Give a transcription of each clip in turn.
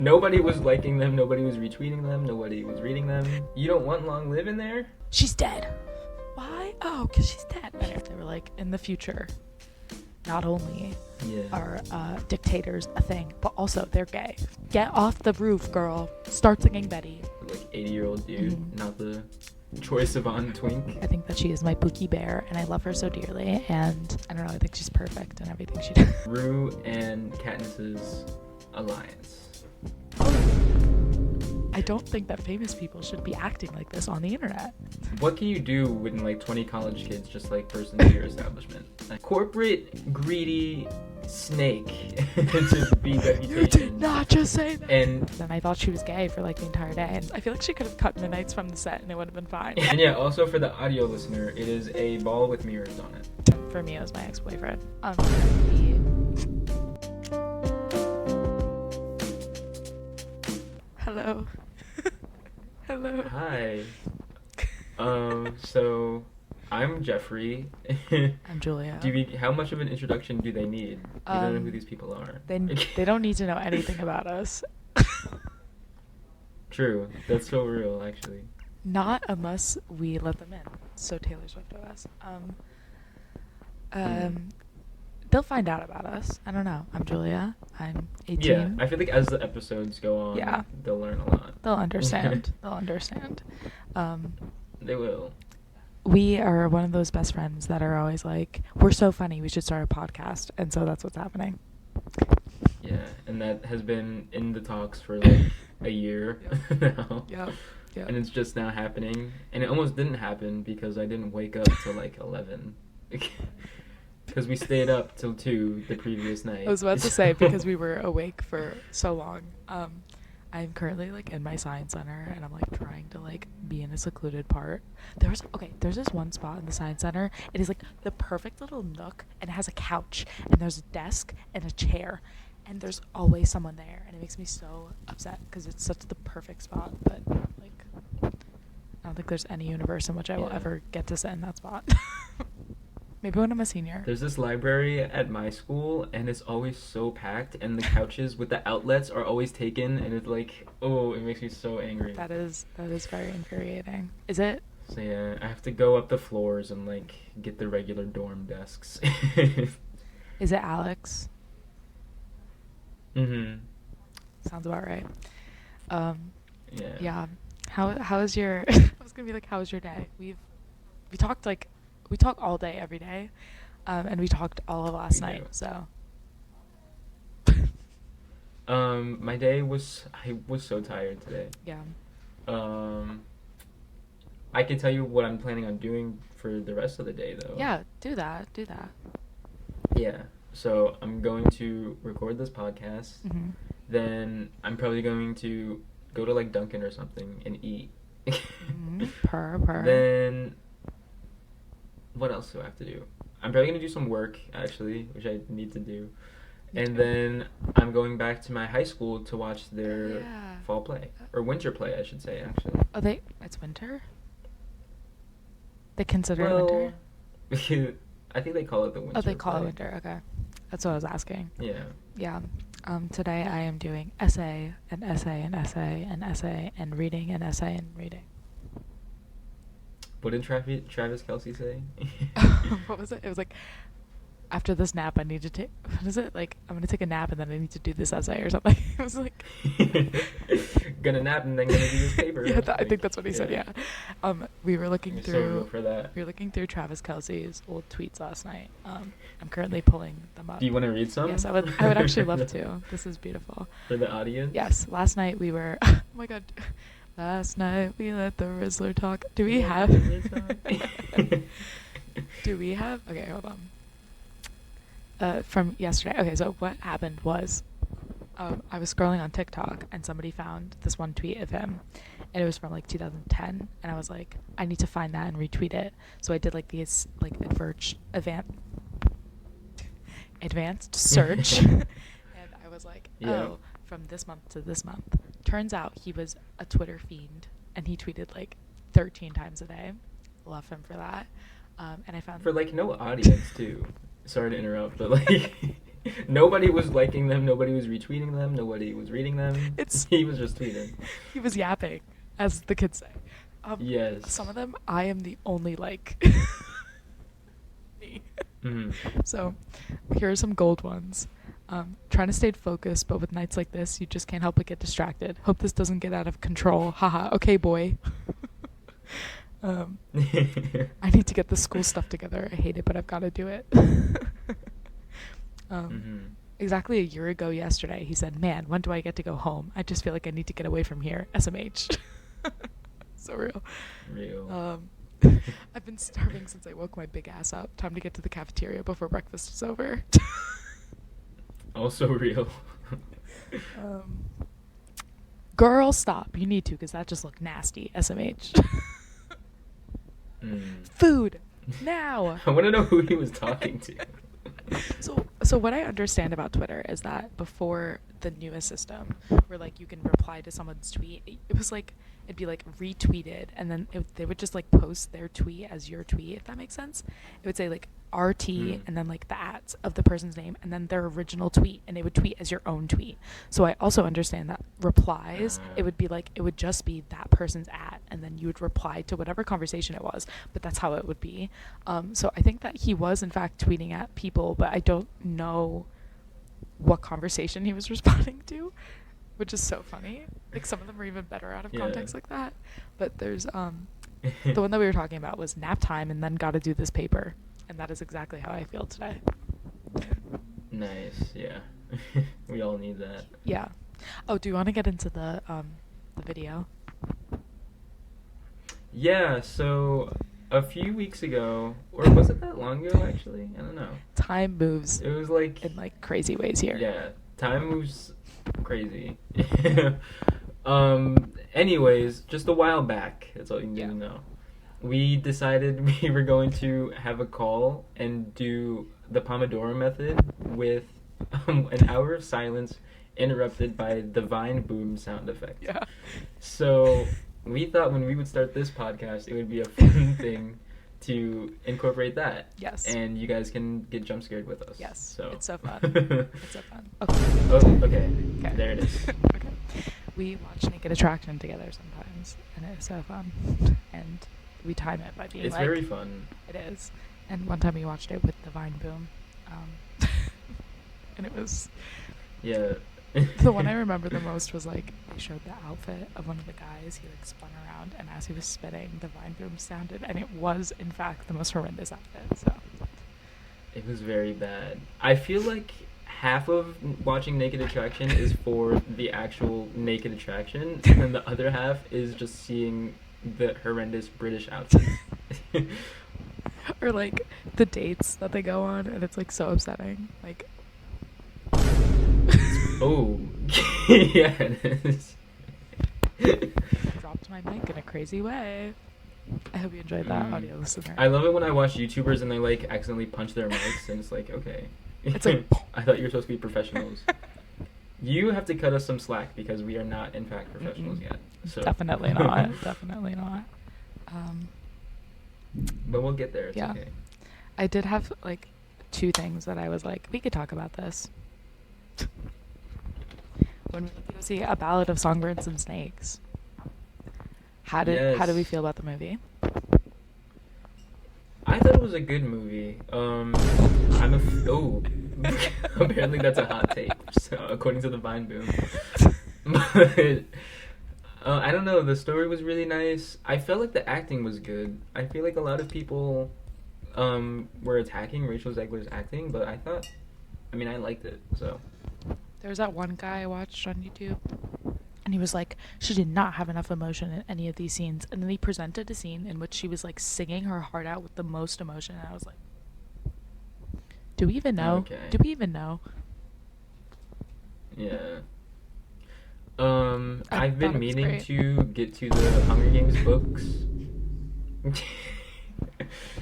Nobody was liking them, nobody was retweeting them, nobody was reading them. You don't want long live in there? She's dead. Why? Oh, because she's dead. They were like, in the future, not only are dictators a thing, but also they're gay. Get off the roof, girl. Start singing Betty. Like 80-year-old dude, not the Troye Sivan twink. I think that she is my Pookie Bear, and I love her so dearly, and I don't know, I think she's perfect in everything she does. Rue and Katniss's alliance. I don't think that famous people should be acting like this on the internet. What can you do when like 20 college kids just like burst into your establishment? A corporate greedy snake to be reputation. You did not just say that. And then I thought she was gay for like the entire day, and I feel like she could have cut Midnights from the set and it would have been fine. And yeah, also for the audio listener, it is a ball with mirrors on it. For me, it was my ex-boyfriend. Hello. Hello. Hi. So I'm Jeffrey. I'm Julia. How much of an introduction do they need? We don't know who these people are. They don't need to know anything about us. True. That's so real, actually. Not unless we let them in. So Taylor Swift OS. They'll find out about us. I don't know. I'm Julia. I'm 18. Yeah, I feel like as the episodes go on, they'll learn a lot. They'll understand. They'll understand. They will. We are one of those best friends that are always like, we're so funny, we should start a podcast. And so that's what's happening. Yeah, and that has been in the talks for like a year now. Yep. And it's just now happening. And it almost didn't happen because I didn't wake up till like 11. Because we stayed up till 2 the previous night. I was about to say, because we were awake for so long. I'm currently like in my science center, and I'm like trying to like be in a secluded part. There's this one spot in the science center. It is like the perfect little nook, and it has a couch, and there's a desk and a chair, and there's always someone there, and it makes me so upset because it's such the perfect spot. But like, I don't think there's any universe in which I will ever get to sit in that spot. Maybe when I'm a senior. There's this library at my school, and it's always so packed, and the couches with the outlets are always taken, and it's like, oh, it makes me so angry. That is very infuriating. Is it? So yeah, I have to go up the floors and like get the regular dorm desks. Is it Alex? Mm-hmm. Sounds about right. Yeah. How is your I was gonna be like, how was your day? We talk all day every day, and we talked all of last night. So my day I was so tired today. Yeah. I can tell you what I'm planning on doing for the rest of the day though. Yeah, do that. Yeah. So I'm going to record this podcast. Mm-hmm. Then I'm probably going to go to like Dunkin' or something and eat. Mm-hmm. Per. Then what else do I have to do? I'm probably going to do some work, actually, which I need to do. And then I'm going back to my high school to watch their fall play. Or winter play, I should say, actually. Oh, it's winter? They consider it winter? I think they call it the winter. Oh, they call play. it winter, okay. That's what I was asking. Yeah. Yeah. Today I am doing essay, and essay, and essay, and essay, and reading, and essay, and reading. What did Travis Kelce say? What was it? It was like, after this nap, I need to take... What is it? Like, I'm going to take a nap, and then I need to do this essay or something. It was like... Gonna nap, and then gonna do this paper. Yeah, I think that's what he said, yeah. We were looking through... So for that. We were looking through Travis Kelce's old tweets last night. I'm currently pulling them up. Do you want to read some? Yes, I would actually love to. This is beautiful. For the audience? Yes, last night we were... Oh my god... Last night we let the Rizzler talk. Do we have... Do we have... Okay, hold on. From yesterday. Okay, so what happened was... I was scrolling on TikTok, and somebody found this one tweet of him. And it was from, like, 2010. And I was like, I need to find that and retweet it. So I did, like, these, like, advanced search. And I was like, oh... from this month to this month. Turns out he was a Twitter fiend, and he tweeted like 13 times a day. Love him for that. And I found for like no audience too. Sorry to interrupt, but like Nobody was liking them. Nobody was retweeting them. Nobody was reading them. It's He was just tweeting. He was yapping, as the kids say. Yes. Some of them, I am the only like. Me. Mm. So, here are some gold ones. Trying to stay focused, but with nights like this, you just can't help but get distracted. Hope this doesn't get out of control. Haha. Okay, boy. I need to get the school stuff together. I hate it, but I've got to do it. Exactly a year ago yesterday, he said, "Man, when do I get to go home? I just feel like I need to get away from here." SMH. So real. Real. I've been starving since I woke my big ass up. Time to get to the cafeteria before breakfast is over. Also real. Girl, stop. You need to, because that just looked nasty. SMH. Food. Now. I want to know who he was talking to. So what I understand about Twitter is that before the newest system, where like you can reply to someone's tweet, it was like it'd be like retweeted, and then they would just like post their tweet as your tweet, if that makes sense. It would say like RT and then like the @ of the person's name and then their original tweet, and they would tweet as your own tweet. So I also understand that replies, it would be like it would just be that person's @ and then you would reply to whatever conversation it was, but that's how it would be. So I think that he was in fact tweeting at people, but I don't know what conversation he was responding to, which is so funny. Like some of them are even better out of context like that. But there's the one that we were talking about was nap time and then gotta do this paper. And that is exactly how I feel today. Nice, yeah. We all need that. Yeah. Oh, do you want to get into the video? Yeah, so a few weeks ago, or was it that long ago actually? I don't know. Time moves. It was like in like crazy ways here. Yeah, time moves crazy. Anyways, just a while back, that's all you need to know. We decided we were going to have a call and do the Pomodoro method with an hour of silence interrupted by the Vine boom sound effect. Yeah. So we thought when we would start this podcast, it would be a fun thing to incorporate that. Yes. And you guys can get jump scared with us. Yes. So. It's so fun. It's so fun. Okay. Oh, okay. There it is. Okay. We watch Naked Attraction together sometimes, and it's so fun. And we time it by being it's like... very fun. It is. And one time we watched it with the Vine boom. And it was... Yeah. The one I remember the most was like they showed the outfit of one of the guys. He like spun around, and as he was spinning, the Vine boom sounded, and it was in fact the most horrendous outfit. So it was very bad. I feel like half of watching Naked Attraction is for the actual Naked Attraction, and then the other half is just seeing the horrendous British outfits. Or like the dates that they go on, and it's like so upsetting. Like. Oh, yeah, it is. Dropped my mic in a crazy way. I hope you enjoyed that, audio listener. I love it when I watch YouTubers and they like accidentally punch their mics, and it's like, okay. It's like I thought you were supposed to be professionals. You have to cut us some slack because we are not, in fact, professionals yet. So. Definitely not. Definitely not. But we'll get there. It's okay. I did have like 2 things that I was like, we could talk about this. When we went to go see A Ballad of Songbirds and Snakes, how did we feel about the movie? I thought it was a good movie. Apparently that's a hot take, so, according to the Vine boom. But I don't know. The story was really nice. I felt like the acting was good. I feel like a lot of people were attacking Rachel Zegler's acting, but I liked it. So. There was that one guy I watched on YouTube, and he was like, she did not have enough emotion in any of these scenes. And then he presented a scene in which she was like singing her heart out with the most emotion, and I was like, do we even know? Okay. Do we even know? Yeah. I've been meaning to get to the Hunger Games books.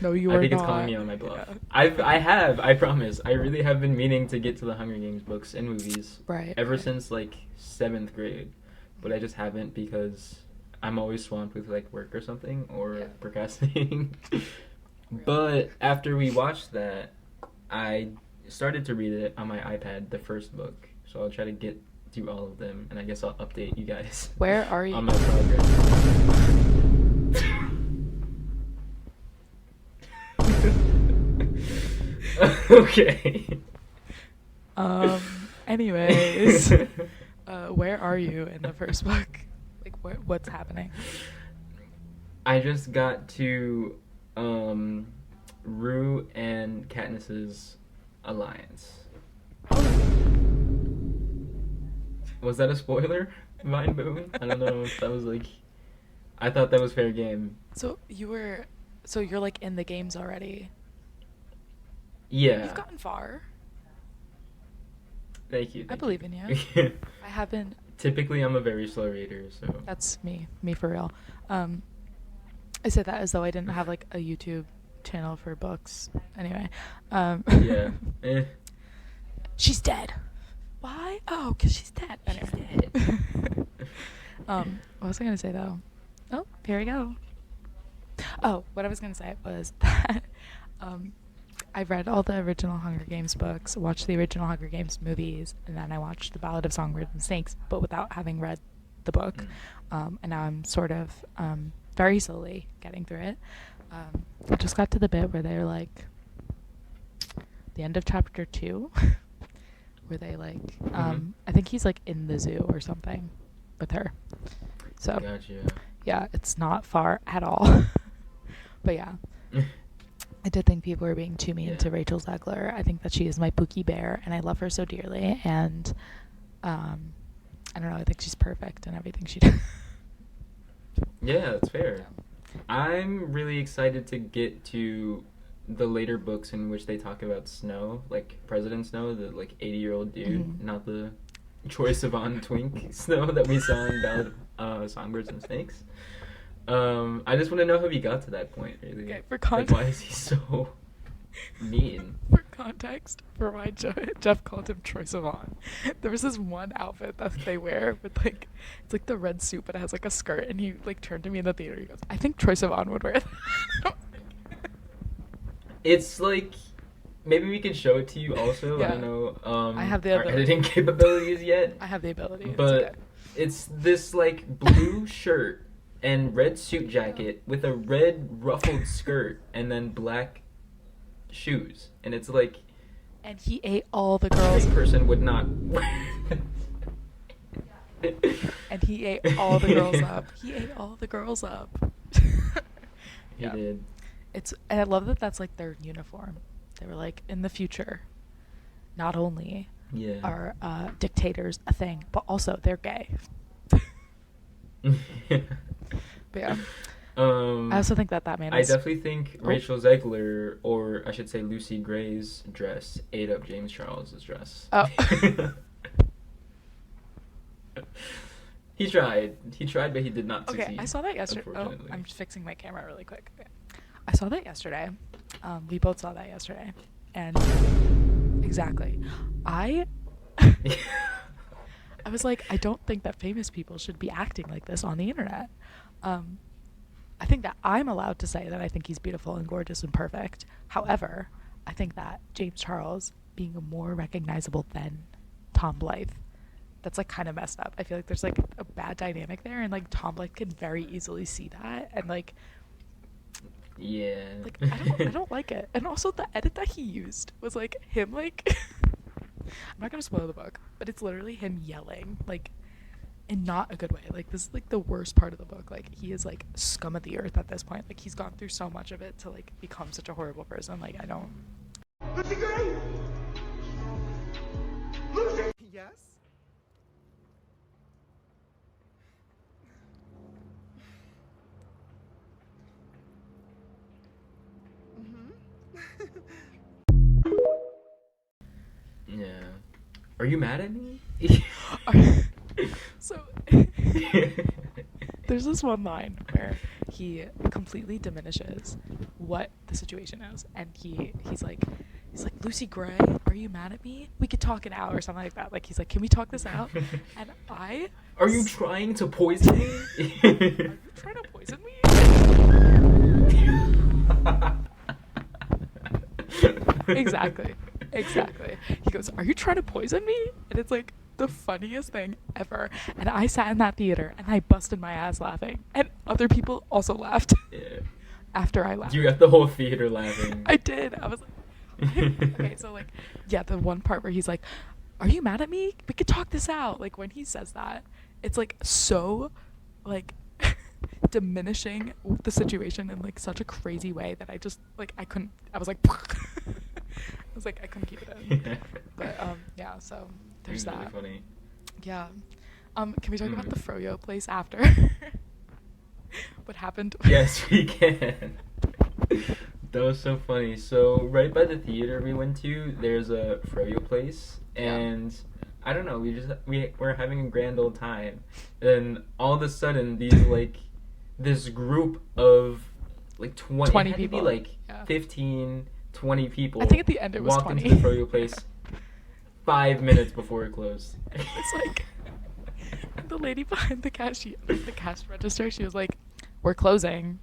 No, you are not. I think it's calling me on my bluff. Yeah. I promise. I really have been meaning to get to the Hunger Games books and movies. Right. Ever since like 7th grade. But I just haven't because I'm always swamped with like work or something or procrastinating. But after we watched that, started to read it on my iPad, the first book. So I'll try to get through all of them, and I guess I'll update you guys. Where are you? On my progress. Okay. Anyways, where are you in the first book? Like, what's happening? I just got to Rue and Katniss's alliance. Was that a spoiler, Vine Boone? I don't know if that was like. I thought that was fair game. So you're like in the games already. Yeah. You've gotten far. Thank you. I believe in you. I haven't. Typically, I'm a very slow reader, so. That's me for real. I said that as though I didn't have like a YouTube channel for books. Anyway. Yeah. She's dead. Why? Oh, because she's dead. Anyway. She's dead. What was I gonna say though? Oh, here we go. Oh, what I was gonna say was that I read all the original Hunger Games books, watched the original Hunger Games movies, and then I watched The Ballad of Songbirds and Snakes, but without having read the book. And now I'm sort of very slowly getting through it. I just got to the bit where they're like, the end of chapter 2, where they like, I think he's like in the zoo or something with her. So, gotcha. Yeah, it's not far at all. But yeah. I did think people were being too mean to Rachel Zegler. I think that she is my Pookie Bear, and I love her so dearly. And I don't know. I think she's perfect in everything she does. Yeah, that's fair. I'm really excited to get to the later books in which they talk about Snow, like President Snow, the like 80-year-old dude, not the Troye Sivan twink Snow that we saw in Ballad of Songbirds and Snakes. I just want to know how he got to that point, really. Okay, for context. Like, why is he so mean? For context, for why Jeff called him Troye Sivan, there was this one outfit that they wear with like, it's like the red suit, but it has like a skirt, and he like turned to me in the theater. He goes, "I think Troye Sivan would wear that." It's like, maybe we can show it to you also. Yeah. I don't know. I have the our ability. editing capabilities yet. I have the ability. But it's this like blue shirt and red suit jacket with a red ruffled skirt and then black shoes, and it's like. And he ate all the girls. This person would not. And he ate all the girls up. He ate all the girls up. He did. And I love that that's like their uniform. They were like, in the future, not only are dictators a thing, but also they're gay. But yeah. I also think that man I definitely think Rachel Zegler, or I should say Lucy Gray's dress, ate up James Charles's dress. Oh. He tried, but he did not succeed. Okay, I saw that yesterday. Oh, I'm just fixing my camera really quick. Okay. I saw that yesterday. We both saw that yesterday. And exactly. I was like, I don't think that famous people should be acting like this on the internet. I think that I'm allowed to say that I think he's beautiful and gorgeous and perfect. However, I think that James Charles being more recognizable than Tom Blythe, that's like kind of messed up. I feel like there's like a bad dynamic there, and like Tom Blythe can very easily see that, and like like I don't like it. And also the edit that he used was like him like I'm not gonna spoil the book, but it's literally him yelling like in not a good way. Like this is like the worst part of the book. Like he is like scum of the earth at this point. Like he's gone through so much of it to like become such a horrible person. Like I don't. Lucy Gray! Lucy! Yes? Yeah. Are you mad at me? So there's this one line where he completely diminishes what the situation is, and he's like Lucy Gray, are you mad at me? We could talk it out or something like that. Like he's like, can we talk this out? And are you trying to poison me? Are you trying to poison me? Exactly. Exactly. He goes, "Are you trying to poison me?" And it's like the funniest thing ever. And I sat in that theater and I busted my ass laughing. And other people also laughed. Yeah. After I laughed. You got the whole theater laughing. I did. I was like, okay, so like, yeah, the one part where he's like, "Are you mad at me? We could talk this out." Like when he says that, it's like so, like, diminishing the situation in like such a crazy way that I just like I couldn't. I was like, I was like I couldn't keep it in. Yeah. But yeah. So there's Really that. funny. Yeah. Can we talk about Mhm. the froyo place after? What happened? Yes, we can. That was so funny. So right by the theater we went to, there's a froyo place, Yeah. and I don't know. We're having a grand old time, and all of a sudden this group of like 20, 20 it had to people. be like Yeah. 15, 20 people. I think at the end it was walked 20. into the froyo place 5 minutes before it closed. It's like the lady behind the cash register. She was like, "We're closing."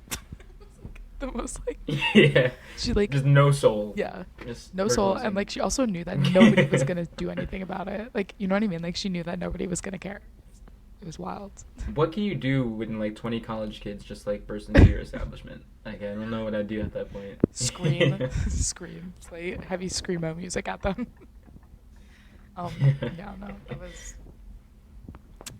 The most like Yeah. she like Just no soul. yeah, Just no we're soul, closing. and like she also knew that nobody was gonna do anything about it. Like, you know what I mean? Like she knew that nobody was gonna care. It was wild. What can you do when like 20 college kids just like burst into your establishment? Like I don't know what I'd do at that point. Scream, scream, play heavy screamo music at them. Yeah, no, it was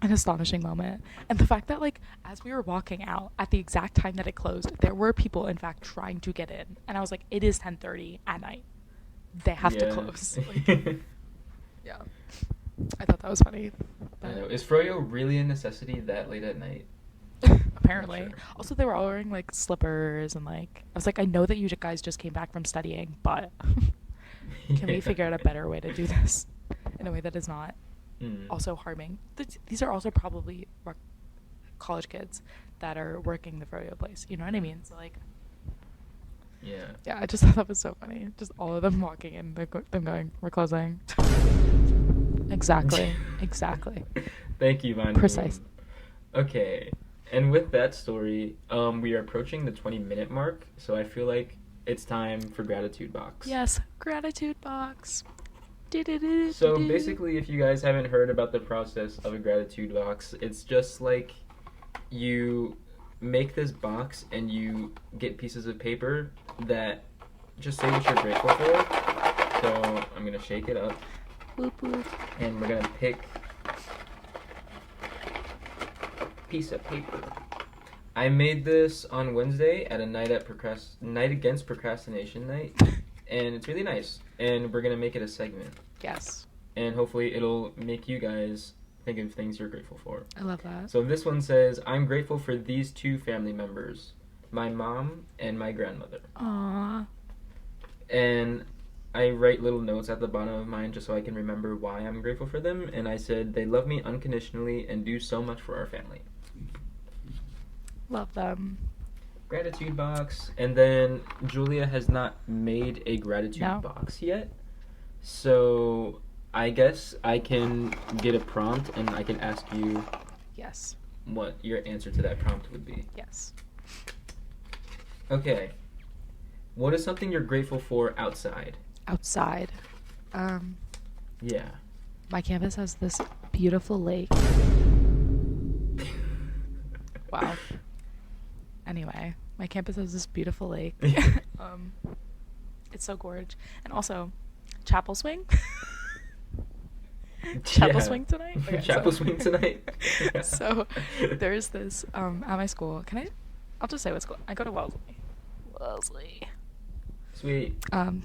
an astonishing moment. And the fact that like as we were walking out at the exact time that it closed, there were people in fact trying to get in, and I was like, it is 10:30 at night, they have to Yeah. close. Like, yeah, I thought that was funny. I know. Is froyo really a necessity that late at night? Apparently. Sure. Also, they were all wearing like slippers, and like I was like, I know that you guys just came back from studying, but can we Yeah. figure out a better way to do this in a way that is not Mm. also harming? These are also probably college kids that are working the froyo place. You know what I mean? So like, Yeah. yeah, I just thought that was so funny. Just all of them walking in, them going, "We're closing." Exactly. Exactly. Thank you, Vine. Precise. Okay. And with that story, we are approaching the 20-minute mark, so I feel like it's time for gratitude box. Yes, gratitude box. So basically, if you guys haven't heard about the process of a gratitude box, it's just like you make this box and you get pieces of paper that just say what you're grateful for. So I'm gonna shake it up, Boop, boop. and we're gonna pick piece of paper. I made this on Wednesday at a night against procrastination night, and it's really nice. And we're gonna make it a segment, Yes, and hopefully it'll make you guys think of things you're grateful for. I love that. So this one says, "I'm grateful for these two family members, my mom and my grandmother." Aww. And I write little notes at the bottom of mine just so I can remember why I'm grateful for them. And I said, "They love me unconditionally and do so much for our family." Love them. Gratitude box. And then Julia has not made a gratitude No. box yet. So I guess I can get a prompt and I can ask you Yes. what your answer to that prompt would be. Yes. Okay. What is something you're grateful for outside? Outside. Yeah. My campus has this beautiful lake. Wow. Anyway, my campus has this beautiful lake. It's so gorgeous. And also, chapel swing. Chapel Yeah. swing tonight? Okay, Chapel so- swing tonight? So, there's this, at my school, I'll just say what school, I go to Wellesley. Sweet.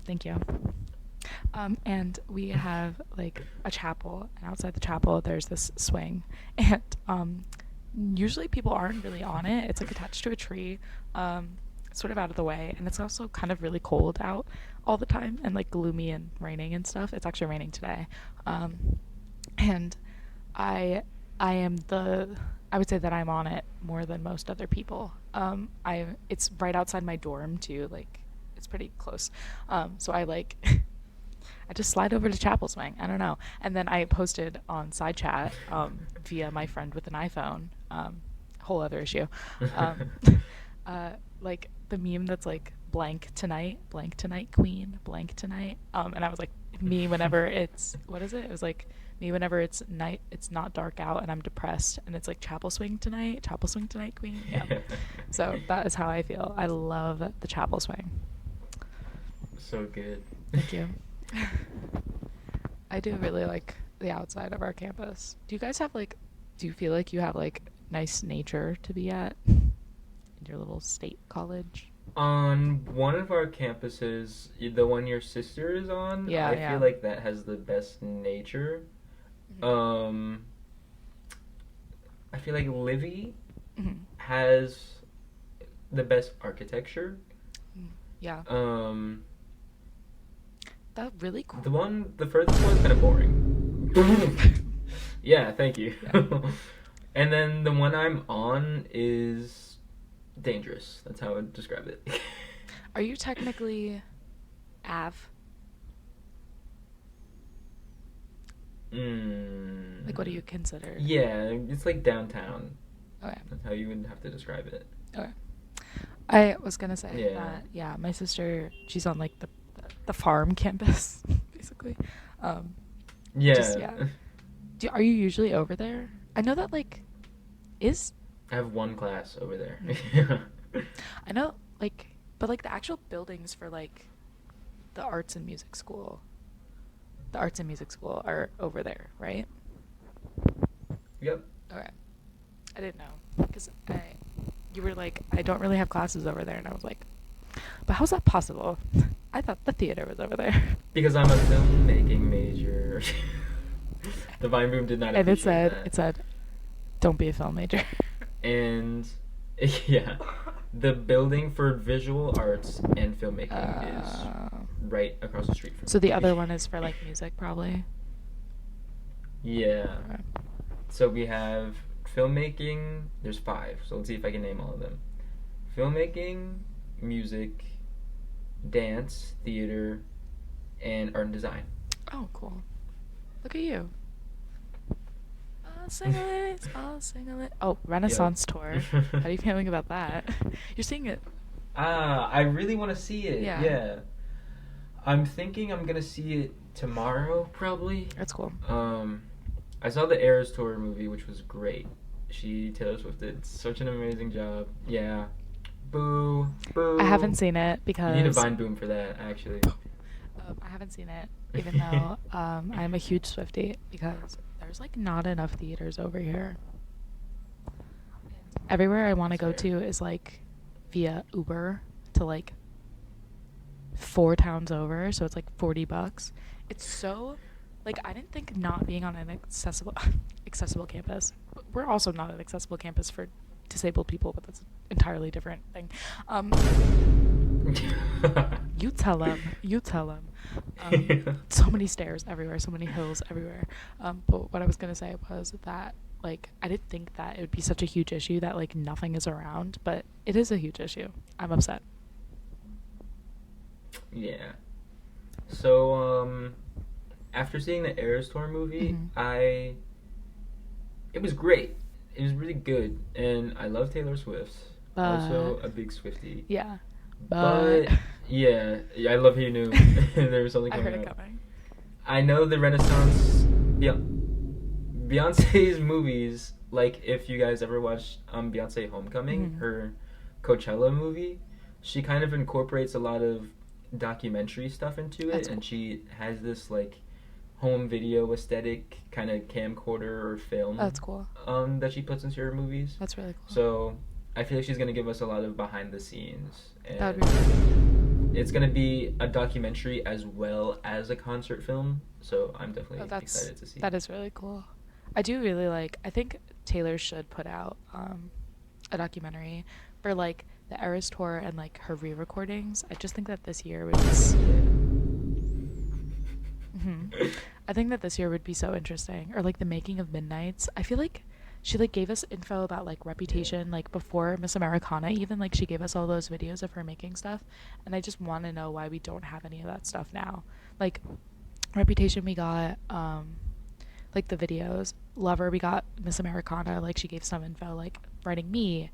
Thank you. And we have like a chapel, and outside the chapel there's this swing, and usually people aren't really on it. It's like attached to a tree, sort of out of the way, and it's also kind of really cold out all the time and like gloomy and raining and stuff. It's actually raining today. And I would say that I'm on it more than most other people. It's right outside my dorm too, like it's pretty close. So I like I just slide over to Chapel Swing. I don't know. And then I posted on side chat via my friend with an iPhone. Whole other issue. Like the meme that's like blank tonight, queen, blank tonight. And I was like, like me whenever it's, what is it? It was like me whenever it's night, it's not dark out and I'm depressed and it's like chapel swing tonight, queen. Yeah. So that is how I feel. I love the chapel swing. So good. Thank you. I do really like the outside of our campus. Do you guys have like, do you feel like you have like nice nature to be at in your little state college? On one of our campuses, the one your sister is on, Yeah, I yeah. feel like that has the best nature. Mhm. Um, I feel like Livy Mhm. has the best architecture. Yeah. Um, That really cool. the furthest one's kind of boring. Yeah, thank you. Yeah. And then the one I'm on is dangerous. That's how I would describe it. Are you technically Av? Like, what do you consider? Yeah, it's like downtown. Okay. That's how you would have to describe it. Okay. I was gonna say Yeah. that, yeah, my sister, she's on like the farm campus, basically. Yeah. Just, yeah. Are you usually over there? I know that like is I have one class over there. I know like, but like the actual buildings for like the arts and music school, are over there, right? Yep. Okay. I didn't know because you were like, I don't really have classes over there, and I was like, but how's that possible? I thought the theater was over there. Because I'm a filmmaking major. The Vine Boom did not And appreciate that. it said, don't be a film major. And yeah, the building for visual arts and filmmaking is right across the street from So me. the other one is for like music, probably. Yeah. Okay. So we have filmmaking. There's 5. So let's see if I can name all of them. Filmmaking, music, dance, theater, and art and design. Oh, cool. Look at you. I'll sing a lit. Oh, Renaissance tour. How are you feeling about that? You're seeing it. I really want to see it. Yeah. Yeah. I'm thinking I'm gonna see it tomorrow, probably. That's cool. I saw the Eras Tour movie, which was great. Taylor Swift did such an amazing job. Yeah. Boo. Boo. I haven't seen it because You need a Vine Boom for that, actually. I haven't seen it, even though I'm a huge Swiftie, because there's like not enough theaters over here. Everywhere I want to go to is like via Uber to like 4 towns over, so it's like $40. It's so like, I didn't think not being on an accessible campus. We're also not an accessible campus for disabled people, but that's an entirely different thing. You tell them. So many stairs everywhere, so many hills everywhere. But what I was gonna say was that like, I didn't think that it would be such a huge issue that like nothing is around, but it is a huge issue. I'm upset. Yeah. So, after seeing the Eras Tour movie, Mhm. it was great. It was really good, and I love Taylor Swift. Also But a big Swiftie. yeah, But yeah, I love how you knew there was something I coming heard it up. coming. I know the Renaissance, Beyonce's movies. Like, if you guys ever watched Beyonce Homecoming, Mhm. her Coachella movie, she kind of incorporates a lot of documentary stuff into it, That's and cool. she has this like home video aesthetic kind of camcorder or film. That's cool. That she puts into her movies. That's really cool. So I feel like she's gonna give us a lot of behind the scenes, That would and be really it's gonna be a documentary as well as a concert film. So I'm definitely excited to see. That is really cool. I do really like. I think Taylor should put out a documentary for like the Eras tour and like her re-recordings. I just think that this year would be. I think that this year would be so interesting. Or like the making of Midnights. I feel like she like gave us info about like Reputation like before Miss Americana. Even like she gave us all those videos of her making stuff, and I just want to know why we don't have any of that stuff now. Like Reputation, we got like the videos. Lover, we got Miss Americana. Like she gave some info, like Writing Me.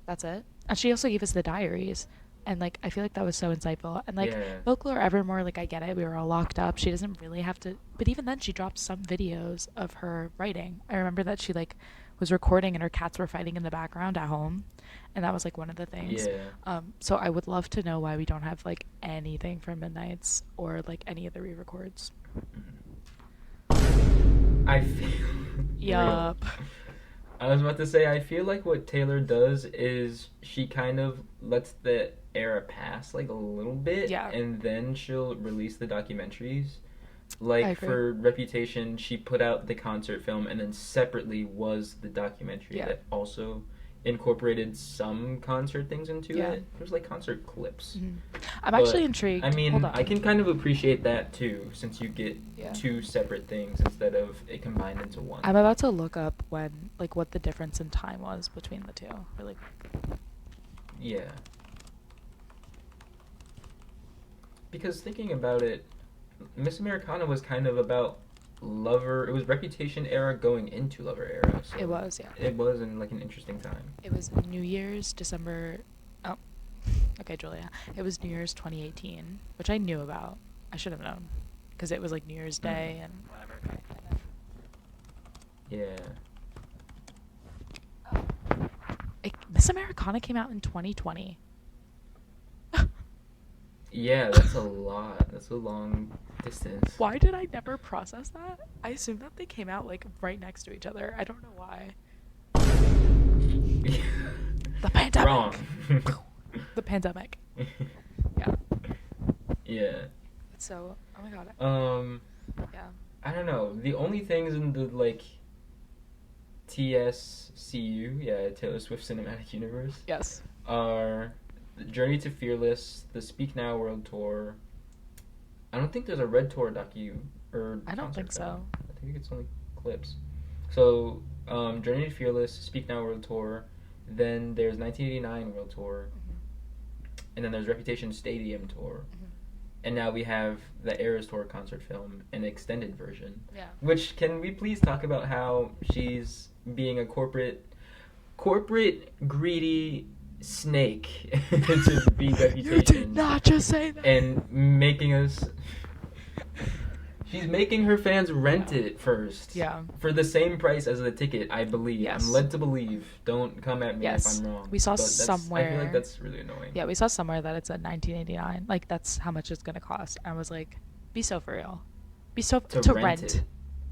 That's it. And she also gave us the diaries. And like I feel like that was so insightful. And like Yeah. Folklore Evermore, like I get it, we were all locked up. She doesn't really have to, but even then she dropped some videos of her writing. I remember that she like was recording and her cats were fighting in the background at home, and that was like one of the things. Yeah. So I would love to know why we don't have like anything from Midnight's or like any of the re-records. I feel. Yup. I was about to say, I feel like what Taylor does is she kind of lets the era pass like a little bit, Yeah. and then she'll release the documentaries. I Like agree. for Reputation, she put out the concert film, and then separately was the documentary Yeah. that also incorporated some concert things into Yeah. it. It was like concert clips. Mhm. I'm But, actually intrigued. I mean, Hold on. I can kind of appreciate that too, since you get Yeah. two separate things instead of it combined into one. I'm about to look up when, like, what the difference in time was between the two. Really. Yeah. Because thinking about it, Miss Americana was kind of about Lover. It was Reputation era going into Lover era. So It was, yeah. It was in like an interesting time. It was New Year's, December. Oh, okay, Julia. It was New Year's 2018, which I knew about. I should have known, because it was like New Year's Day and whatever. Yeah. Miss Americana came out in 2020. Yeah, that's a lot. That's a long distance. Why did I never process that? I assumed that they came out like right next to each other. I don't know why. The pandemic. Wrong. The pandemic. Yeah. Yeah. So, oh my god. Yeah. I don't know. The only things in the like TSCU, yeah, Taylor Swift Cinematic Universe, Yes. are the Journey to Fearless, the Speak Now World Tour. I don't think there's a Red Tour docu or I don't concert think so. film. I think it's only clips. So, Journey to Fearless, Speak Now World Tour, then there's 1989 World Tour, and then there's Reputation Stadium Tour. And now we have the Eras Tour concert film, an extended version. Yeah. Which, can we please talk about how she's being a corporate greedy snake to be Reputation. You did not just say that. And making us... She's making her fans rent it first. Yeah. For the same price as the ticket, I believe. Yes. I'm led to believe. Don't come at me Yes. if I'm wrong. We saw But I feel somewhere- like that's really annoying. Yeah, we saw somewhere that it's at $19.89. Like that's how much it's gonna cost. I was like, be so for real. Be so To rent. it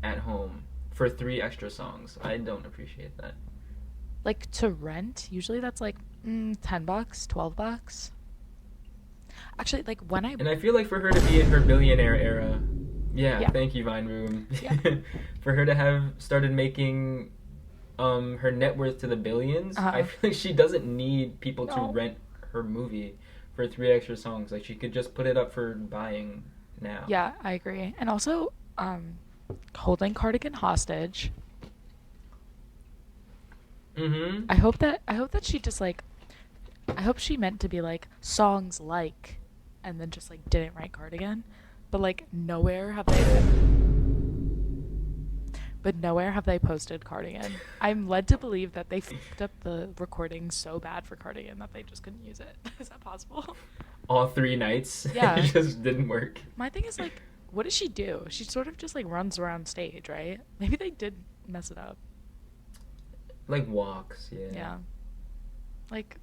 at home for 3 extra songs. I don't appreciate that. Like to rent, usually that's like $10, $12. Actually, like when I And I feel like for her to be in her billionaire era, yeah. Thank you, Vine Room. Yeah. For her to have started making her net worth to the billions, I feel like she doesn't need people to rent her movie for 3 extra songs. Like she could just put it up for buying now. Yeah, I agree. And also, holding Cardigan hostage. Mm-hmm. I hope that she just like, I hope she meant to be like songs like, and then just like didn't write Cardigan, but like nowhere have they posted Cardigan. I'm led to believe that they fucked up the recording so bad for Cardigan that they just couldn't use it. Is that possible? All 3 nights. Yeah. It just didn't work. My thing is like, what does she do? She sort of just like runs around stage, right? Maybe they did mess it up. Like walks, yeah. Yeah. Like.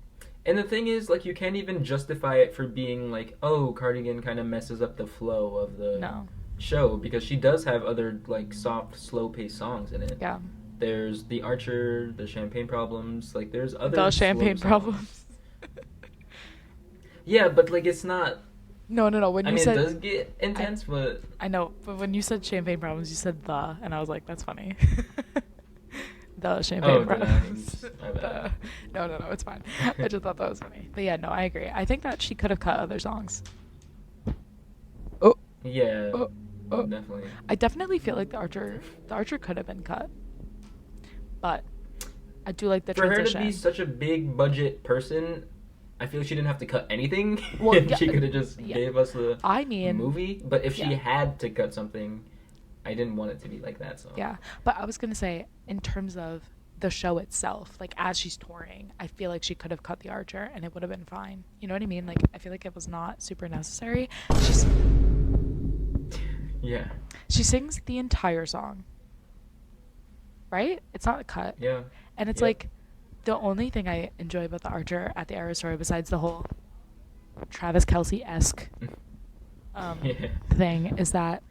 And the thing is, like, you can't even justify it for being like, oh, Cardigan kind of messes up the flow of the show, because she does have other like soft, slow-paced songs in it. Yeah. There's The Archer, The Champagne Problems, like there's other The Champagne slow songs. Problems. Yeah, but like it's not. No. When I you mean, said it does get intense, but I know, but when you said Champagne Problems, you said the, and I was like, that's funny. The Champagne Problems. My bad. No, it's fine. I just thought that was funny. But yeah, no, I agree. I think that she could have cut other songs. Oh. Yeah. Oh. Definitely. I definitely feel like the Archer could have been cut, but I do like the transition. For her to be such a big budget person, I feel like she didn't have to cut anything. Well, yeah, she could have just gave us the movie. But if she had to cut something, I didn't want it to be like that song. Yeah, but I was gonna say, in terms of the show itself, like as she's touring, I feel like she could have cut the Archer and it would have been fine. You know what I mean? Like I feel like it was not super necessary. She's Yeah. She sings the entire song. Right? It's not a cut. Yeah. And it's Yep. like the only thing I enjoy about the Archer at the Era story, besides the whole Travis Kelce-esque Yeah. thing, is that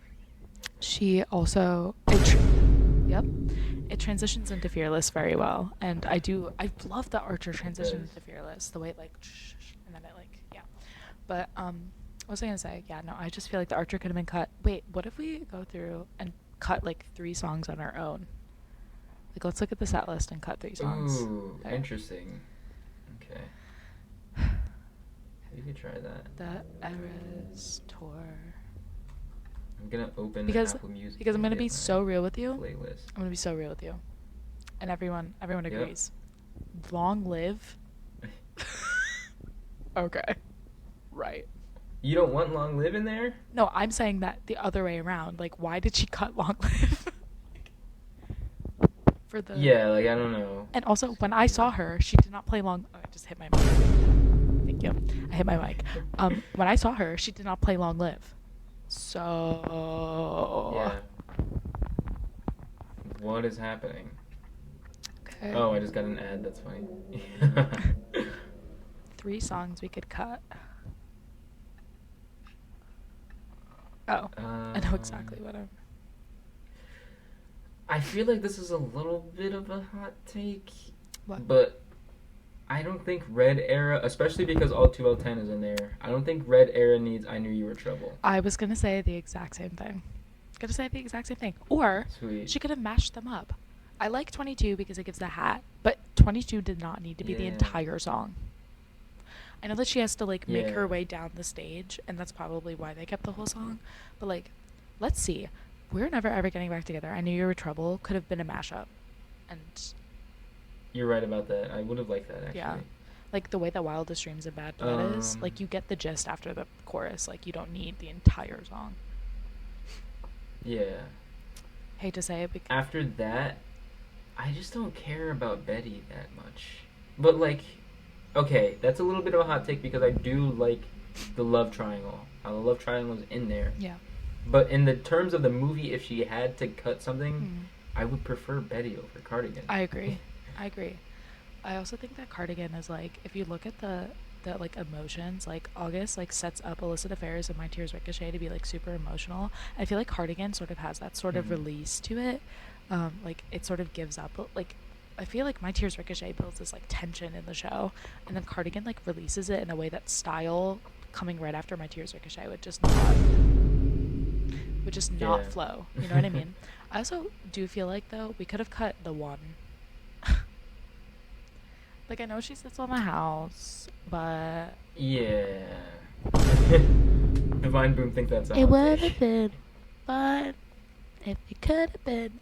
she also it transitions into Fearless very well, and I love the Archer transition into Fearless, the way it like and then it like but what was I gonna say? Yeah, no, I just feel like the Archer could have been cut. Wait, what if we go through and cut like 3 songs on our own? Like, let's look at the set list and cut 3 songs. Ooh, there. Interesting. Okay. You could try that. The Eras tour. I'm gonna open Because Apple Music. I'm gonna and be get so my real with you. Playlist. I'm gonna be so real with you, and everyone Yep. agrees. Long live. Okay. Right. You don't want Long Live in there? No, I'm saying that the other way around. Like, why did she cut Long Live? For the Yeah, like I don't know. And also, when I saw her, she did not play Long. Oh, I just hit my mic. Thank you. I hit my mic. When I saw her, she did not play Long Live. So. Yeah. What is happening? Okay. Oh, I just got an ad. That's funny. 3 songs we could cut. Oh, I know exactly what I'm. I feel like this is a little bit of a hot take. What? But I don't think Red Era, especially because All Too Well 10 is in there, I don't think Red Era needs I Knew You Were Trouble. I was gonna say the exact same thing. Or Sweet. she could have mashed them up. I like 22 because it gives the hat, but 22 did not need to be the Yeah. entire song. I know that she has to like make Yeah. her way down the stage, and that's probably why they kept the whole song. But like, let's see. We're never ever getting back together. I Knew You Were Trouble could have been a mashup, and You're right about that. I would have liked that, actually. yeah, like the way that Wildest Dreams and Bad Blood is. Like, you get the gist after the chorus. Like, you don't need the entire song. Yeah. Hate to say it, because After that, I just don't care about Betty that much. But, like, okay, that's a little bit of a hot take because I do like the love triangle. How the love triangle is in there. yeah. But in the terms of the movie, if she had to cut something, I would prefer Betty over Cardigan. I agree. I also think that Cardigan is like, if you look at the like emotions, like August like sets up Illicit Affairs and My Tears Ricochet to be like super emotional. I feel like Cardigan sort of has that sort of release to it. Like it sort of gives up. Like I feel like My Tears Ricochet builds this like tension in the show, and then Cardigan like releases it in a way that style coming right after My Tears Ricochet would just not Yeah. flow. You know what I mean? I also do feel like though we could have cut the one. Like I know she sits on the house, but Yeah. Divine Boom think that's a it hot would take. have been fun if it could have been.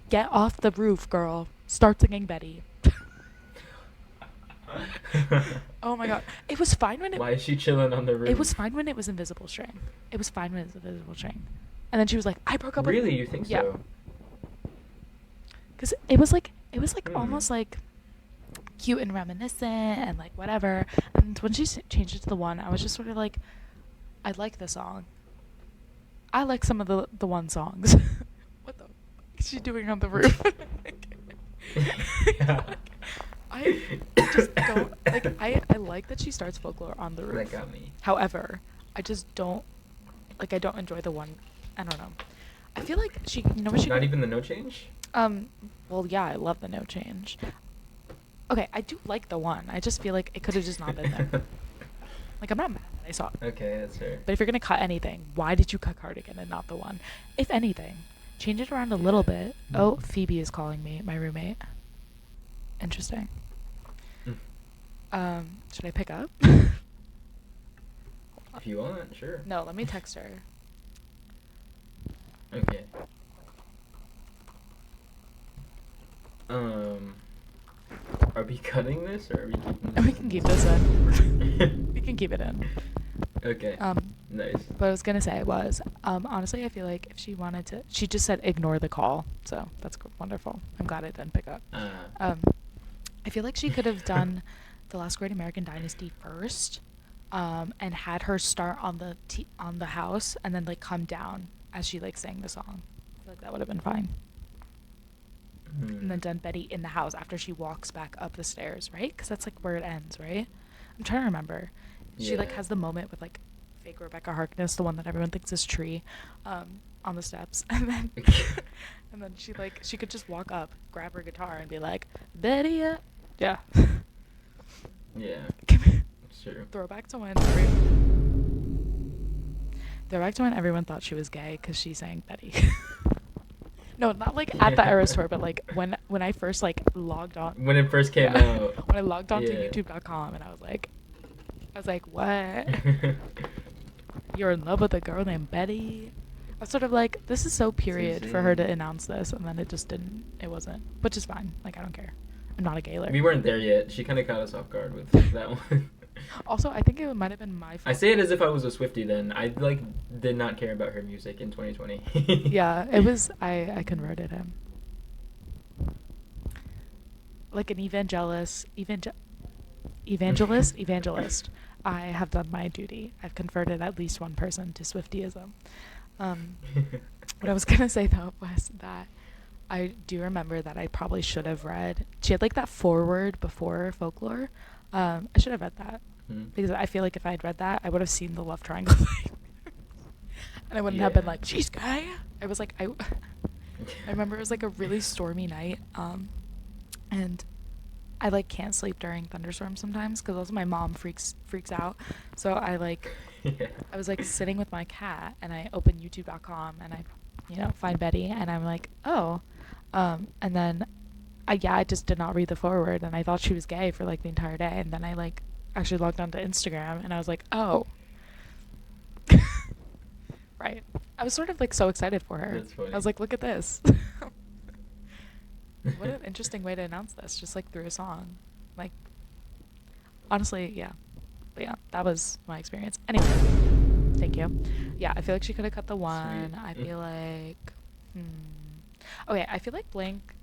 Get off the roof, girl. Start singing Betty. Oh my god. It was fine when it Why is she chilling on the roof? It was fine when it was Invisible String. It was fine when it was Invisible String. And then she was like, I broke up with Really? You think Yeah. so? Cuz it was like Hmm. almost like cute and reminiscent and like whatever. And when she changed it to the one, I was just sort of like, I like the song. I like some of the one songs. What the fuck is she doing on the roof? Yeah. I just don't like. I like that she starts Folklore on the roof. That got me. However, I just don't like. I don't enjoy the one. I don't know. I feel like she. You know what she? Not even the no change? Well, yeah, I love the no change. Okay, I do like the one. I just feel like it could have just not been there. Like, I'm not mad that I saw it. Okay, that's fair. But if you're gonna cut anything, why did you cut Cardigan and not the one? If anything, change it around a little bit. Oh, Phoebe is calling me, my roommate. Interesting. Should I pick up? If you want, sure. No, let me text her. Okay. Are we cutting this or are we keeping this? We can keep this in. We can keep it in. Okay. Nice. What I was gonna say was, honestly, I feel like if she wanted to, she just said ignore the call, so that's wonderful. I'm glad I didn't pick up. Um, I feel like she could have done the Last Great American Dynasty first, and had her start on the house, and then like come down as she like sang the song. I feel like that would have been fine. And then done Betty in the house after she walks back up the stairs, right? Because that's like where it ends, right? I'm trying to remember. She like has the moment with like fake Rebecca Harkness, the one that everyone thinks is Tree, on the steps, and then and then she could just walk up, grab her guitar, and be like, Betty, yeah. Yeah. It's true. Throwback to when everyone thought she was gay because she sang Betty. No, not like at the Eras tour, but like when I first like logged on. When it first came out. When I logged on to YouTube.com and I was like, what? You're in love with a girl named Betty? I was sort of like, this is so period for her to announce this, and then it just didn't. It wasn't, which is fine. Like, I don't care. I'm not a gaylor. We weren't there yet. She kind of caught us off guard with that one. Also, I think it might have been my fault. I say it as if I was a Swiftie then. I like did not care about her music in 2020. Yeah, it was. I converted him. Like an evangelist. I have done my duty. I've converted at least one person to Swiftyism. What I was gonna say though was that I do remember that I probably should have read. She had like that foreword before Folklore. I should have read that because I feel like if I had read that, I would have seen the love triangle thing, and I wouldn't have been like, "She's gay." I was like, I remember it was like a really stormy night, and I like can't sleep during thunderstorms sometimes because also my mom freaks out. So I like, I was like sitting with my cat and I open YouTube.com and I, find Betty and I'm like, oh, and then I just did not read the foreword and I thought she was gay for like the entire day, and then I like actually logged onto Instagram and I was like, oh, right. I was sort of like so excited for her. That's funny. I was like, look at this. What an interesting way to announce this, just like through a song. Like, honestly, yeah. But yeah, that was my experience. Anyway, thank you. Yeah, I feel like she could have cut the one. Sweet. I feel like, okay, I feel like blank,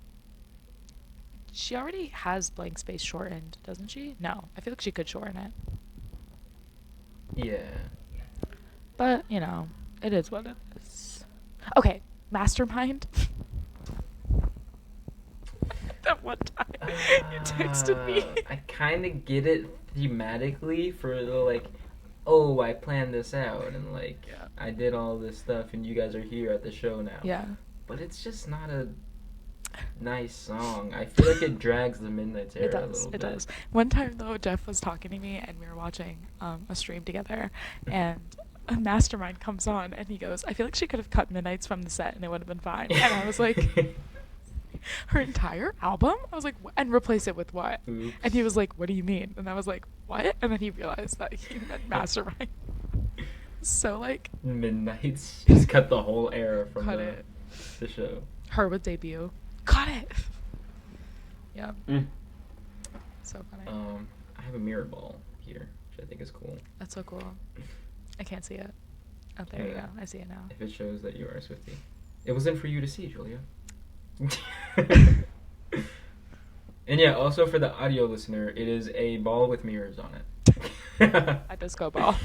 she already has blank space shortened, doesn't she? No, I feel like she could shorten it. Yeah. But, it is what it is. Okay, Mastermind. That one time you texted me. I kind of get it thematically for the like, oh, I planned this out and like I did all this stuff and you guys are here at the show now. Yeah. But it's just not a nice song. I feel like it drags the Midnights era a little bit. It does. One time though, Jeff was talking to me and we were watching a stream together, and a Mastermind comes on and he goes, I feel like she could have cut Midnights from the set and it would have been fine. And I was like, her entire album? I was like, and replace it with what? Oops. And he was like, what do you mean? And I was like, what? And then he realized that he meant Mastermind. So like, Midnights just cut the whole era from the show. Her with Debut. Cut it. Yeah. So funny. I have a mirror ball here, which I think is cool. That's so cool. I can't see it. Oh, there you go. I see it now. If it shows that you are a Swiftie. It wasn't for you to see, Julia. And yeah, also for the audio listener, it is a ball with mirrors on it. A disco ball.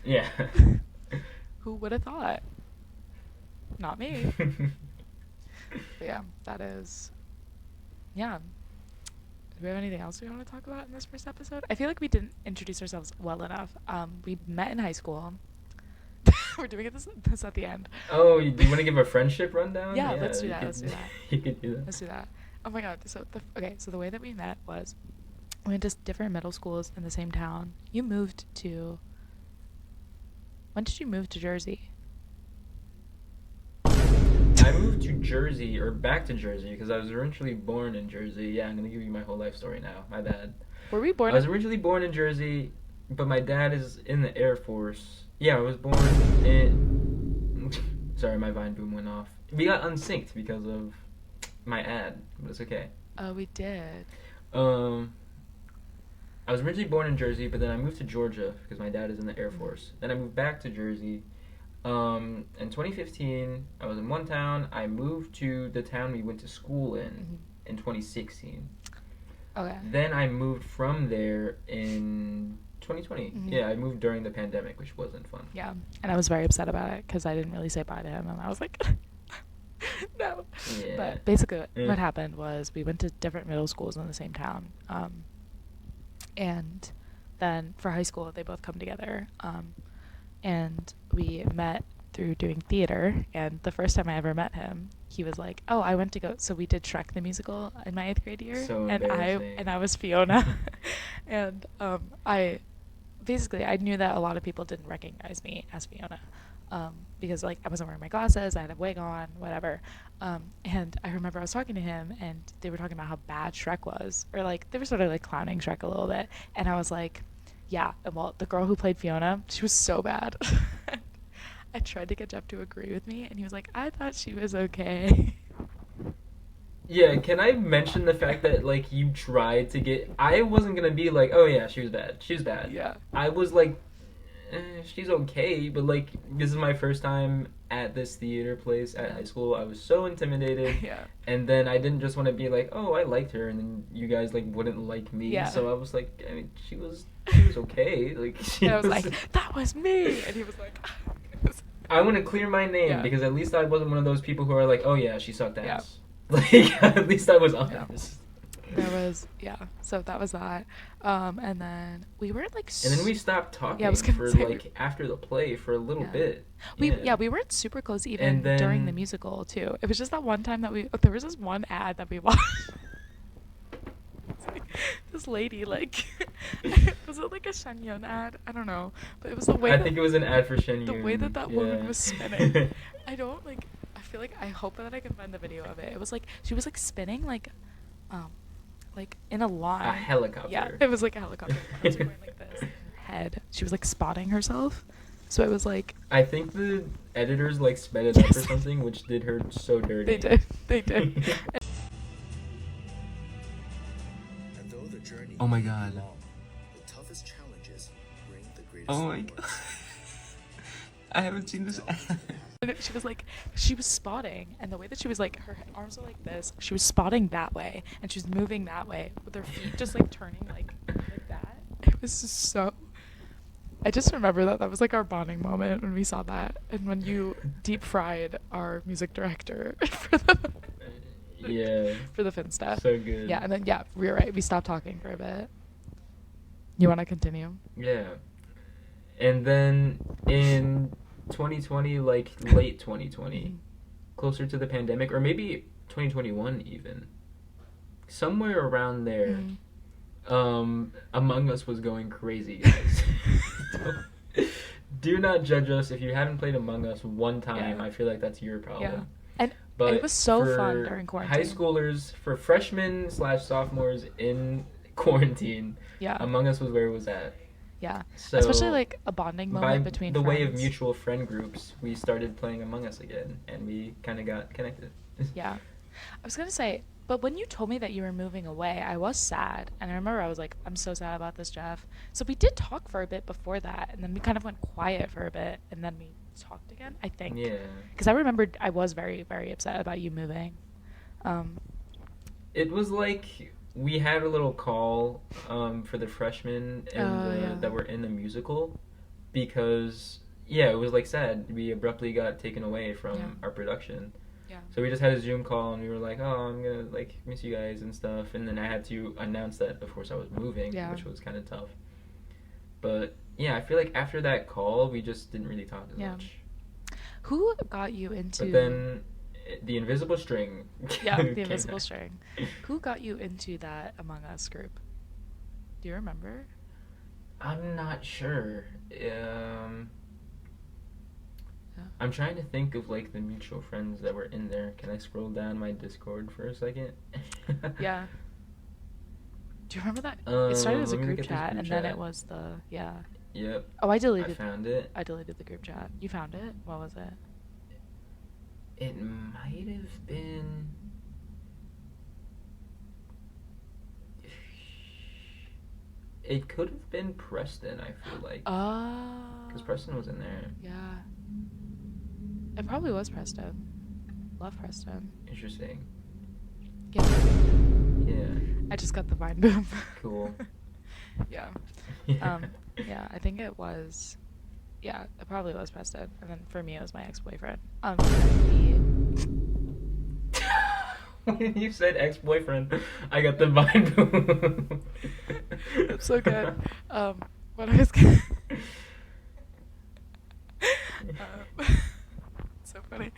Yeah. Who would have thought? Not me. But yeah, that is. Yeah. Do we have anything else we want to talk about in this first episode? I feel like we didn't introduce ourselves well enough. We met in high school. We're doing this at the end. Oh, do you want to give a friendship rundown? Yeah, let's do that. You could do that. Let's do that. Oh my god. So the way that we met was we went to different middle schools in the same town. You moved to. When did you move to Jersey? I moved to Jersey, or back to Jersey, because I was originally born in Jersey. Yeah, I'm going to give you my whole life story now. My bad. Were we born? I was originally born in Jersey, but my dad is in the Air Force. Yeah, I was born in... Sorry, my Vine boom went off. We got unsynced because of my ad, but it's okay. Oh, we did. I was originally born in Jersey, but then I moved to Georgia because my dad is in the Air Force. Then I moved back to Jersey. In 2015, I was in one town. I moved to the town we went to school in 2016. Okay. Then I moved from there in 2020. Yeah, I moved during the pandemic, which wasn't fun. Yeah, and I was very upset about it because I didn't really say bye to him, and I was like, no. Yeah. But basically, what happened was we went to different middle schools in the same town, and then for high school they both come together, and we met through doing theater. And the first time I ever met him, he was like, "Oh, I went to go." So we did Shrek the musical in my 8th grade year, So and I was Fiona, and I knew that a lot of people didn't recognize me as Fiona, because like I wasn't wearing my glasses, I had a wig on, whatever. And I remember I was talking to him, and they were talking about how bad Shrek was, or like they were sort of like clowning Shrek a little bit, and I was like, yeah, well, the girl who played Fiona, she was so bad. I tried to get Jeff to agree with me, and he was like, I thought she was okay. Yeah, can I mention the fact that, like, you tried to get... I wasn't gonna be like, oh yeah, she was bad. She was bad. Yeah. I was like, she's okay, but, like, this is my first time at this theater place at high school. I was so intimidated. Yeah. And then I didn't just want to be like, oh, I liked her, and then you guys, like, wouldn't like me. Yeah. So I was like, I mean, she was okay. Like, I was like, that was me! And he was like... I want to clear my name, because at least I wasn't one of those people who are like, oh yeah, she sucked ass. Yeah. Like, at least I was honest. There was, so that was that. And then we weren't like... And then we stopped talking for, like, after the play for a little bit. We weren't super close even then, during the musical, too. It was just that one time that there was this one ad that we watched. This lady, like... was it like a Shenyun ad? I don't know. But it was the way I think it was an ad for Shenyun. The way that woman was spinning. I don't, like... I feel like I hope that I can find the video of it. It was like she was like spinning like in a line. A helicopter. Yeah, it was like a helicopter. I was going like this. In her head. She was like spotting herself. So it was like. I think the editors like sped it up or something, which did her so dirty. They did. Oh my god. The toughest challenges bring the greatest. Oh my god. I haven't seen this ad. She was spotting, and the way that she was like, her arms were like this, she was spotting that way, and she was moving that way with her feet just like turning like that. It was just so. I just remember that was like our bonding moment when we saw that, and when you deep fried our music director for the Fin stuff. So good. Yeah, and then we're right. We stopped talking for a bit. You want to continue? Yeah, and then in 2020, like late 2020, closer to the pandemic, or maybe 2021 even, somewhere around there, Among Us was going crazy, guys. Do not judge us if you haven't played Among Us one time. I feel like that's your problem. Yeah. And it was so fun during quarantine. High schoolers, for freshmen / sophomores in quarantine, Among Us was where it was at. Yeah, so especially like a bonding moment between friends. By the way of mutual friend groups, we started playing Among Us again, and we kind of got connected. Yeah. I was going to say, but when you told me that you were moving away, I was sad. And I remember I was like, I'm so sad about this, Jeff. So we did talk for a bit before that, and then we kind of went quiet for a bit, and then we talked again, I think. Yeah. Because I remembered I was very, very upset about you moving. It was like... We had a little call for the freshmen that were in the musical because, it was like sad. We abruptly got taken away from our production. Yeah. So we just had a Zoom call and we were like, oh, I'm going to like miss you guys and stuff. And then I had to announce that, of course, I was moving, which was kind of tough. But, I feel like after that call, we just didn't really talk as much. Who got you into... But then... The invisible string. Yeah, the invisible string. Who got you into that Among Us group? Do you remember? I'm not sure. I'm trying to think of like the mutual friends that were in there. Can I scroll down my Discord for a second? Yeah. Do you remember that? It started as a group chat, and then it was the Yep. Oh, I found it. I deleted the group chat. You found it? What was it? It might have been... It could have been Preston, I feel like. Because Preston was in there. Yeah. It probably was Preston. Love Preston. Interesting. Yeah. Yeah. I just got the Vine boom. Cool. Yeah. Yeah. Yeah, I think it was. Yeah, it probably was Preston. And then for me, it was my ex-boyfriend. When you said ex-boyfriend, I got the Vine boom. That's so good. What I was gonna so funny.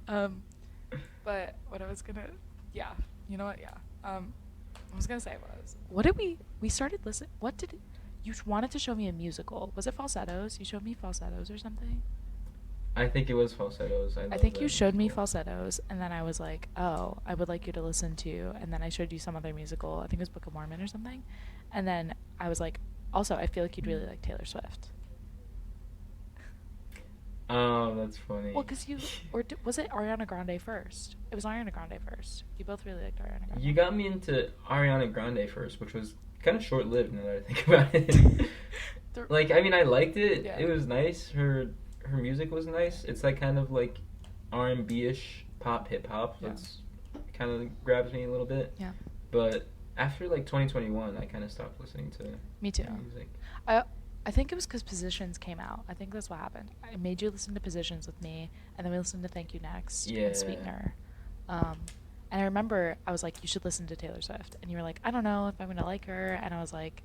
But what I was gonna, yeah, you know what? Yeah. What I was gonna say was, what did we started listening? What did you wanted to show me a musical? Was it Falsettos? You showed me Falsettos or something? I think it was Falsettos. I think you showed me Falsettos, and then I was like, oh, I would like you to listen to, and then I showed you some other musical. I think it was Book of Mormon or something, and then I was like, also, I feel like you'd really like Taylor Swift. Oh, that's funny. Well, because was it Ariana Grande first? It was Ariana Grande first. You both really liked Ariana Grande. You got me into Ariana Grande first, which was kind of short-lived now that I think about it. Like, I mean, I liked it. Yeah. It was nice. Her music was nice. It's like kind of like R&B-ish pop hip-hop. Yeah. It's kind of grabs me a little bit. Yeah. But after like 2021, I kind of stopped listening to Me too. music. I think it was because Positions came out. I think that's what happened. I made you listen to Positions with me, and then we listened to Thank You Next and Sweetener. And I remember I was like, you should listen to Taylor Swift. And you were like, I don't know if I'm going to like her. And I was like,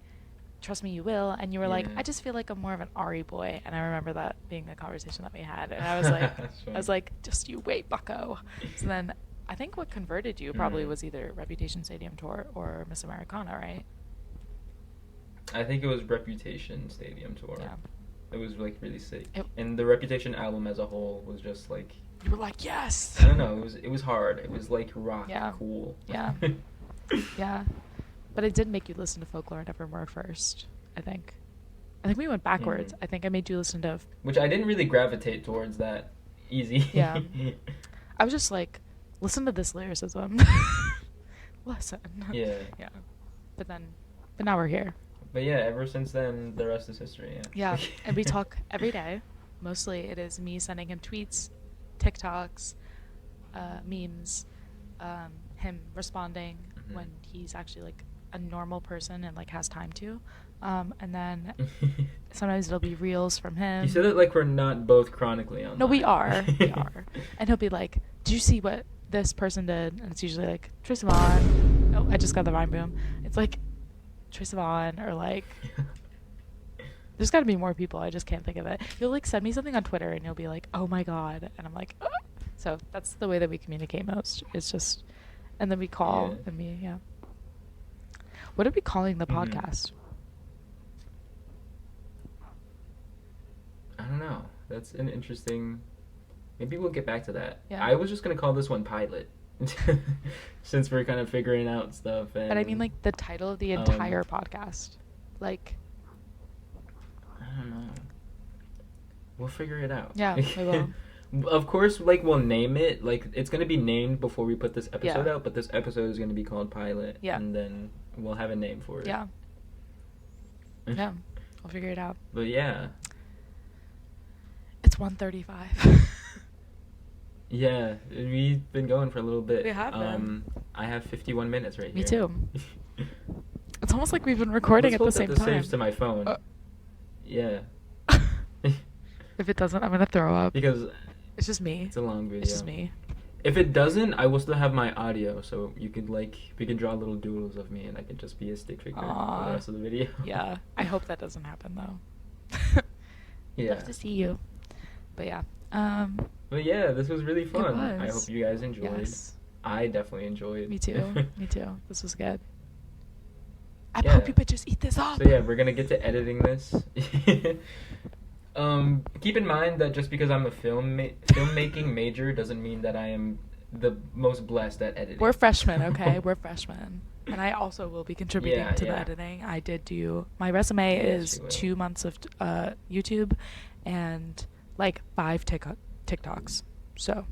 trust me, you will. And you were like, I just feel like I'm more of an Ari boy. And I remember that being the conversation that we had. And I was like, just you wait, bucko. So then I think what converted you probably was either Reputation Stadium Tour or Miss Americana, right? I think it was Reputation Stadium Tour. Yeah. It was like really sick. And the Reputation album as a whole was just like, you were like, yes. I don't know, it was hard. It was like rock cool. Yeah. Yeah. But it did make you listen to Folklore and Evermore first, I think. I think we went backwards. I think I made you listen to which I didn't really gravitate towards that easy. Yeah. I was just like, listen to this lyricism. Listen. Yeah. Yeah. But now we're here. But yeah, ever since then, the rest is history. Yeah. And we talk every day. Mostly it is me sending him tweets, TikToks, memes, him responding when he's actually like a normal person and like has time to. And then sometimes it'll be reels from him. You said it like we're not both chronically online. No, we are. We are. And he'll be like, did you see what this person did? And it's usually like, Troye Sivan. Oh, I just got the Vine boom. It's like, Troye Sivan, or like, there's got to be more people. I just can't think of it. You'll like send me something on Twitter and you'll be like, oh my God. And I'm like, ah. So that's the way that we communicate most. It's just, and then we call and yeah. What are we calling the podcast? I don't know. That's an interesting, maybe we'll get back to that. Yeah. I was just going to call this one Pilot. Since we're kind of figuring out stuff. And, but I mean like the title of the entire podcast. Like, I don't know. We'll figure it out. Yeah, we will. Of course, like, we'll name it. Like, it's going to be named before we put this episode out, but this episode is going to be called Pilot. Yeah. And then we'll have a name for it. Yeah. Yeah. We'll figure it out. But yeah. It's 1:35. Yeah, we've been going for a little bit. We have been. I have 51 minutes right here. Me too. It's almost like we've been recording at the same time. Saves to my phone. Yeah. If it doesn't, I'm gonna throw up. Because it's just me. It's a long video. It's just me. If it doesn't, I will still have my audio, so you could we can draw little doodles of me, and I could just be a stick figure for the rest of the video. Yeah, I hope that doesn't happen though. Yeah. Love to see you. But yeah. But yeah, this was really fun. It was. I hope you guys enjoyed. Yes. I definitely enjoyed. Me too. Me too. This was good. I hope you bitches eat this up. So yeah, we're gonna get to editing this. Keep in mind that just because I'm a filmmaking major doesn't mean that I am the most blessed at editing. We're freshmen, okay? We're freshmen. And I also will be contributing to the editing. I did do, my resume is 2 months of YouTube and like 5 TikToks. So,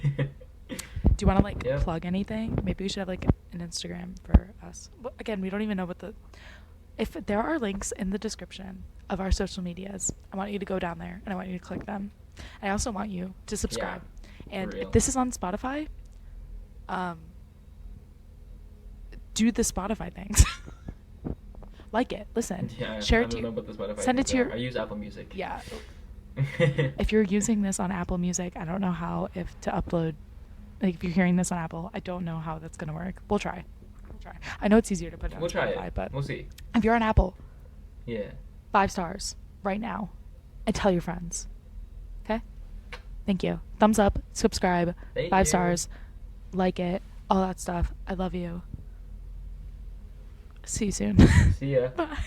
do you want to like plug anything? Maybe we should have like an Instagram for us. Well, again, we don't even know what If there are links in the description of our social medias, I want you to go down there and I want you to click them. I also want you to subscribe. And if this is on Spotify, do the Spotify things. Like it, listen, share it to send it to your. I use Apple Music. Yeah. If you're using this on Apple Music, I don't know how to upload. Like if you're hearing this on Apple, I don't know how that's gonna work. We'll try. I know it's easier to put it on Spotify, but we'll see. If you're on Apple, 5 stars right now, and tell your friends. Okay. Thank you. Thumbs up, subscribe, 5 stars, like it, all that stuff. I love you. See you soon. See ya. Bye.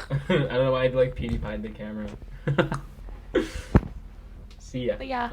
I don't know why I'd like PewDiePie the camera. See ya. Yeah.